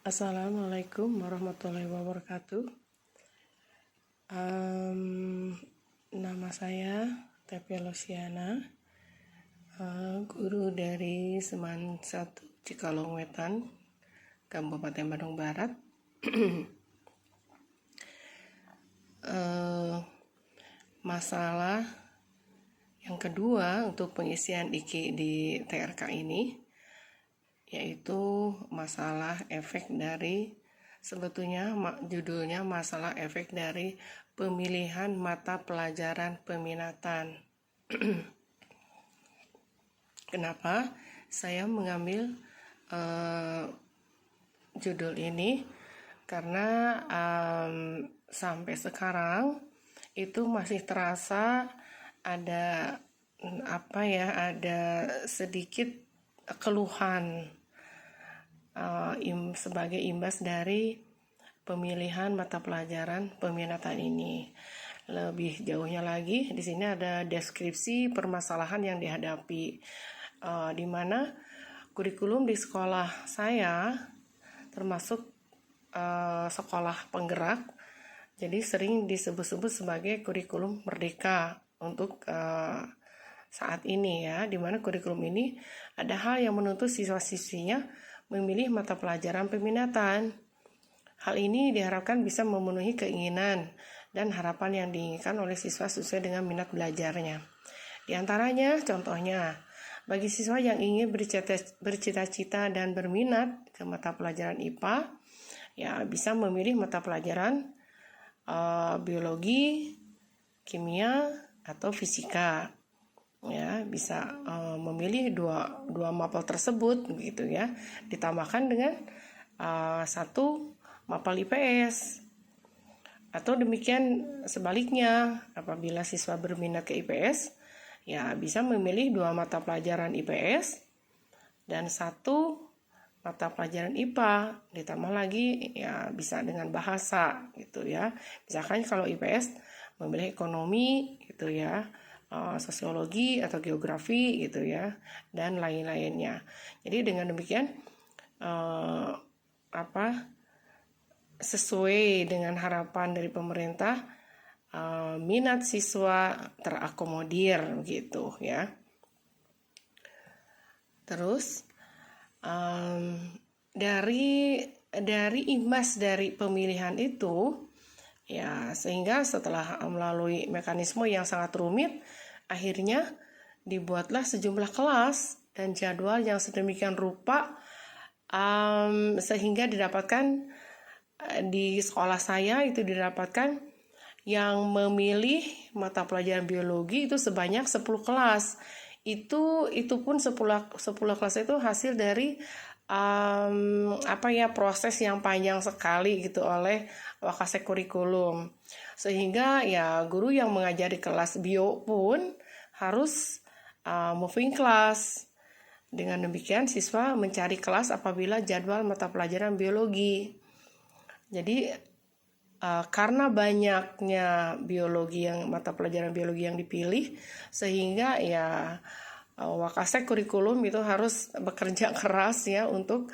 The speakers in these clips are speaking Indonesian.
Assalamualaikum warahmatullahi wabarakatuh. Nama saya Tepi Losiana, guru dari Seman 1 Cikalong Wetan, Kabupaten Bandung Barat. Masalah yang kedua untuk pengisian IKI di TRK ini yaitu masalah efek dari, sebetulnya judulnya masalah efek dari pemilihan mata pelajaran peminatan. Kenapa saya mengambil judul ini? Karena sampai sekarang itu masih terasa ada ada sedikit keluhan sebagai imbas dari pemilihan mata pelajaran peminatan ini. Lebih jauhnya lagi, di sini ada deskripsi permasalahan yang dihadapi, di mana kurikulum di sekolah saya termasuk sekolah penggerak, jadi sering disebut-sebut sebagai kurikulum merdeka untuk saat ini ya, di mana kurikulum ini ada hal yang menuntut siswa-siswinya memilih mata pelajaran peminatan. Hal ini diharapkan bisa memenuhi keinginan dan harapan yang diinginkan oleh siswa sesuai dengan minat belajarnya. Di antaranya, contohnya, bagi siswa yang ingin bercita-cita dan berminat ke mata pelajaran IPA, ya bisa memilih mata pelajaran biologi, kimia, atau fisika. Ya, bisa memilih dua mapel tersebut gitu ya, ditambahkan dengan satu mapel IPS, atau demikian sebaliknya, apabila siswa berminat ke IPS ya bisa memilih dua mata pelajaran IPS dan satu mata pelajaran IPA, ditambah lagi ya bisa dengan bahasa gitu ya. Misalkan kalau IPS memilih ekonomi gitu ya, sosiologi atau geografi gitu ya, dan lain-lainnya. Jadi dengan demikian sesuai dengan harapan dari pemerintah, minat siswa terakomodir gitu ya. Terus dari imbas dari pemilihan itu ya, sehingga setelah melalui mekanisme yang sangat rumit, akhirnya dibuatlah sejumlah kelas dan jadwal yang sedemikian rupa sehingga didapatkan di sekolah saya itu didapatkan yang memilih mata pelajaran biologi itu sebanyak 10 kelas. Itu pun 10 kelas itu hasil dari proses yang panjang sekali gitu oleh Wakasek kurikulum, sehingga ya guru yang mengajari kelas bio pun harus moving class. Dengan demikian siswa mencari kelas apabila jadwal mata pelajaran biologi. Jadi karena banyaknya mata pelajaran biologi yang dipilih, sehingga ya Wakasek kurikulum itu harus bekerja keras ya untuk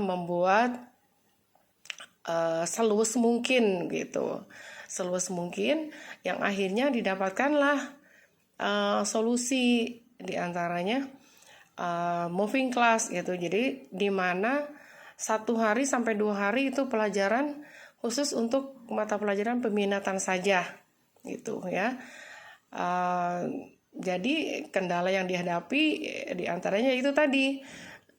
membuat seluas mungkin gitu, yang akhirnya didapatkanlah solusi, diantaranya moving class gitu. Jadi di mana 1 hari sampai 2 hari itu pelajaran khusus untuk mata pelajaran peminatan saja gitu ya. Jadi kendala yang dihadapi diantaranya itu tadi,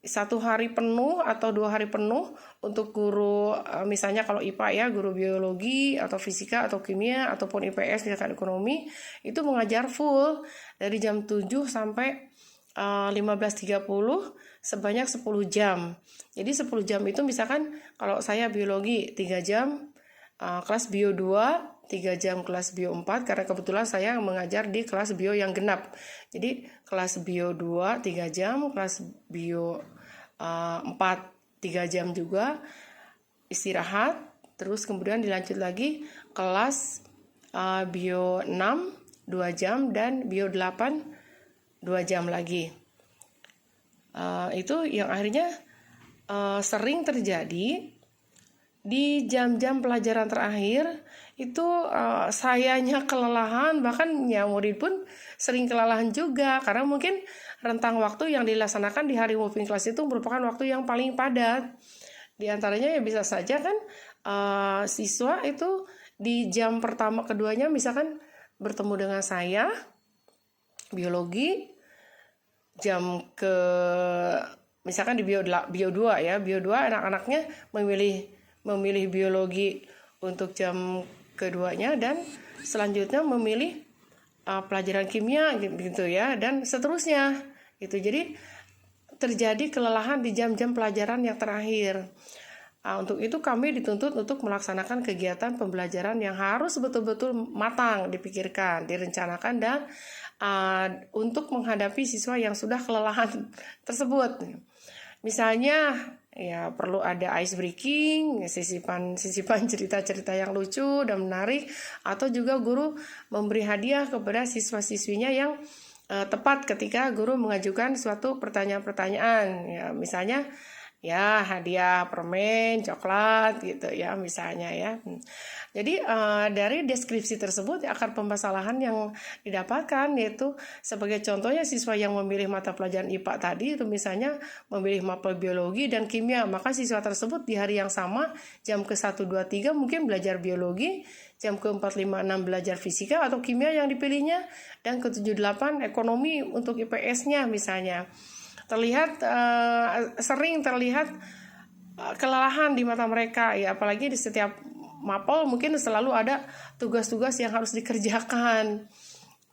1 hari penuh atau 2 hari penuh untuk guru, misalnya kalau IPA ya, guru biologi atau fisika atau kimia ataupun IPS misalkan ekonomi, itu mengajar full dari jam 7 sampai 15.30 sebanyak 10 jam. Jadi 10 jam itu misalkan kalau saya biologi 3 jam, kelas bio 2 3 jam, kelas bio 4, karena kebetulan saya mengajar di kelas bio yang genap. Jadi kelas bio 2 3 jam, kelas bio 4 3 jam juga istirahat, terus kemudian dilanjut lagi kelas bio 6 2 jam dan bio 8 2 jam lagi. Itu yang akhirnya sering terjadi di jam-jam pelajaran terakhir itu sayanya kelelahan, bahkan ya murid pun sering kelelahan juga karena mungkin rentang waktu yang dilaksanakan di hari moving class itu merupakan waktu yang paling padat. Di antaranya ya bisa saja kan siswa itu di jam pertama keduanya misalkan bertemu dengan saya biologi, jam ke misalkan di bio 2 ya, bio 2 anak-anaknya memilih biologi untuk jam keduanya dan selanjutnya memilih pelajaran kimia gitu ya, dan seterusnya gitu. Jadi terjadi kelelahan di jam-jam pelajaran yang terakhir. Untuk itu kami dituntut untuk melaksanakan kegiatan pembelajaran yang harus betul-betul matang, dipikirkan, direncanakan, dan untuk menghadapi siswa yang sudah kelelahan tersebut. Misalnya ya perlu ada ice breaking, sisipan cerita-cerita yang lucu dan menarik, atau juga guru memberi hadiah kepada siswa-siswinya yang tepat ketika guru mengajukan suatu pertanyaan-pertanyaan. Ya, misalnya ya hadiah permen, coklat gitu ya misalnya ya. Jadi dari deskripsi tersebut akar permasalahan yang didapatkan yaitu sebagai contohnya siswa yang memilih mata pelajaran IPA tadi itu misalnya memilih mapel biologi dan kimia, maka siswa tersebut di hari yang sama jam ke-1, 2, 3 mungkin belajar biologi, jam ke-4, 5, 6 belajar fisika atau kimia yang dipilihnya, dan ke-7, 8 ekonomi untuk IPS-nya misalnya. Sering terlihat kelelahan di mata mereka ya, apalagi di setiap mapel mungkin selalu ada tugas-tugas yang harus dikerjakan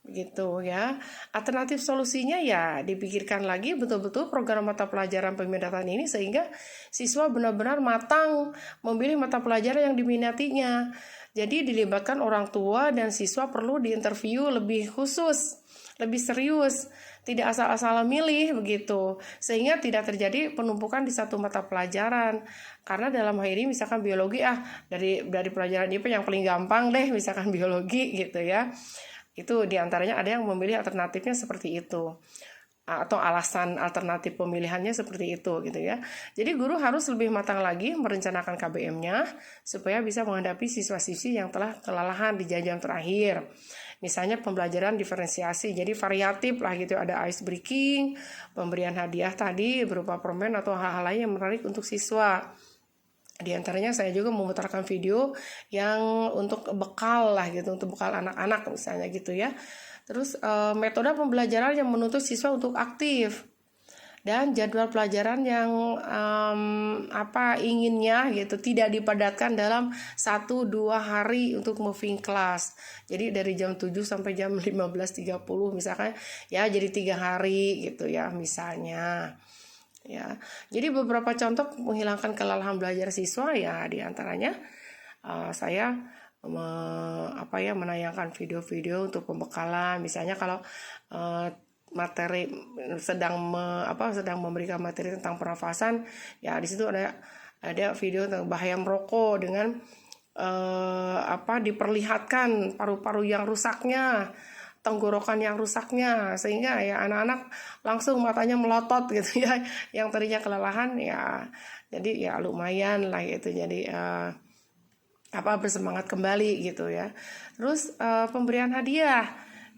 gitu ya. Alternatif solusinya ya dipikirkan lagi betul-betul program mata pelajaran peminatan ini sehingga siswa benar-benar matang memilih mata pelajaran yang diminatinya. Jadi dilibatkan orang tua dan siswa perlu diinterview lebih khusus, lebih serius, tidak asal-asalan milih begitu, sehingga tidak terjadi penumpukan di satu mata pelajaran. Karena dalam hal ini misalkan biologi dari pelajaran IPA yang paling gampang deh misalkan biologi gitu ya. Itu diantaranya ada yang memilih alternatifnya seperti itu, atau alasan alternatif pemilihannya seperti itu gitu ya. Jadi guru harus lebih matang lagi merencanakan KBM-nya supaya bisa menghadapi siswa-siswi yang telah kelelahan di jam-jam terakhir. Misalnya pembelajaran diferensiasi, jadi variatif lah gitu, ada ice breaking, pemberian hadiah tadi berupa permen atau hal-hal lain yang menarik untuk siswa. Di antaranya saya juga memutarkan video yang untuk bekal lah gitu, untuk bekal anak-anak misalnya gitu ya. Terus metode pembelajaran yang menuntut siswa untuk aktif, dan jadwal pelajaran yang inginnya gitu tidak dipadatkan dalam 1-2 hari untuk moving class. Jadi dari jam 7 sampai jam 15.30 misalkan ya, jadi 3 hari gitu ya misalnya. Ya, jadi beberapa contoh menghilangkan kelelahan belajar siswa ya, diantaranya saya menayangkan video-video untuk pembekalan. Misalnya kalau materi sedang memberikan materi tentang pernafasan ya, di situ ada video tentang bahaya merokok dengan diperlihatkan paru-paru yang rusaknya, tenggorokan yang rusaknya, sehingga ya anak-anak langsung matanya melotot gitu ya, yang tadinya kelelahan ya, jadi ya lumayan lah gitu, jadi bersemangat kembali gitu ya. Terus pemberian hadiah,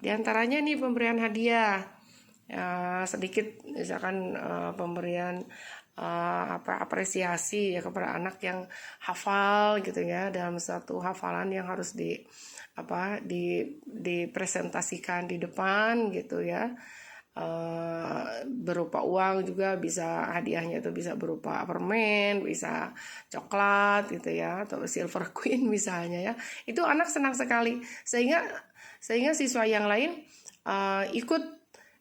diantaranya nih pemberian hadiah sedikit misalkan pemberian apresiasi ya kepada anak yang hafal gitu ya, dalam satu hafalan yang harus dipresentasikan di depan gitu ya. Berupa uang juga bisa, hadiahnya itu bisa berupa permen, bisa coklat gitu ya, atau silver queen misalnya ya. Itu anak senang sekali, sehingga siswa yang lain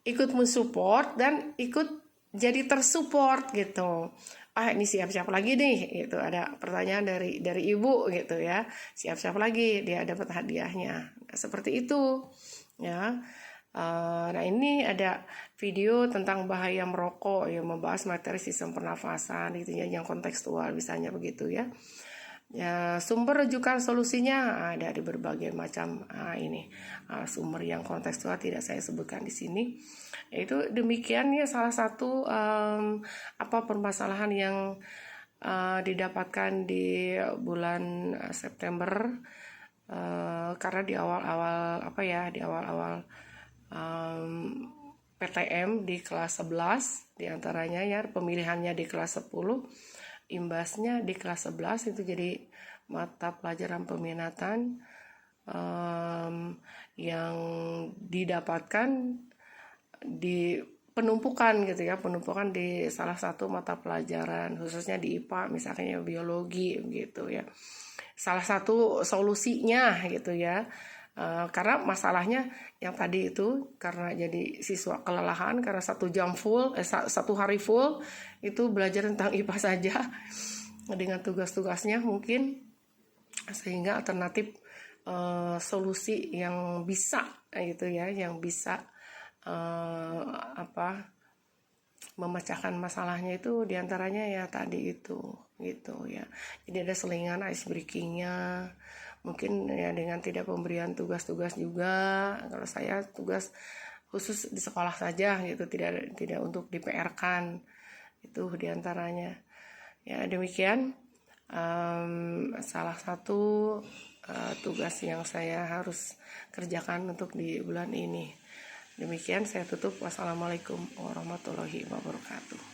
ikut mensupport dan ikut jadi tersupport gitu. Ini siap-siap lagi nih gitu, ada pertanyaan dari ibu gitu ya, siap-siap lagi dia dapat hadiahnya. Seperti itu ya. Nah ini ada video tentang bahaya merokok yang membahas materi sistem pernafasan gitu ya, yang kontekstual misalnya begitu ya. Ya, sumber rujukan solusinya ada di berbagai macam sumber yang kontekstual tidak saya sebutkan di sini. Itu demikian ya salah satu permasalahan yang didapatkan di bulan September, karena di awal-awal PTM di kelas 11 diantaranya ya pemilihannya di kelas 10, imbasnya di kelas 11 itu jadi mata pelajaran peminatan yang didapatkan di penumpukan gitu ya, penumpukan di salah satu mata pelajaran khususnya di IPA misalnya biologi gitu ya. Salah satu solusinya gitu ya. Karena masalahnya yang tadi itu karena jadi siswa kelelahan karena 1 jam full, 1 hari full itu belajar tentang IPA saja dengan tugas-tugasnya mungkin, sehingga alternatif solusi yang bisa gitu ya, yang bisa memecahkan masalahnya itu diantaranya ya tadi itu gitu ya. Jadi ada selingan ice breakingnya, mungkin ya dengan tidak pemberian tugas-tugas juga. Kalau saya tugas khusus di sekolah saja gitu, tidak untuk di PR-kan, itu diantaranya. Ya demikian salah satu tugas yang saya harus kerjakan untuk di bulan ini. Demikian saya tutup. Wassalamualaikum warahmatullahi wabarakatuh.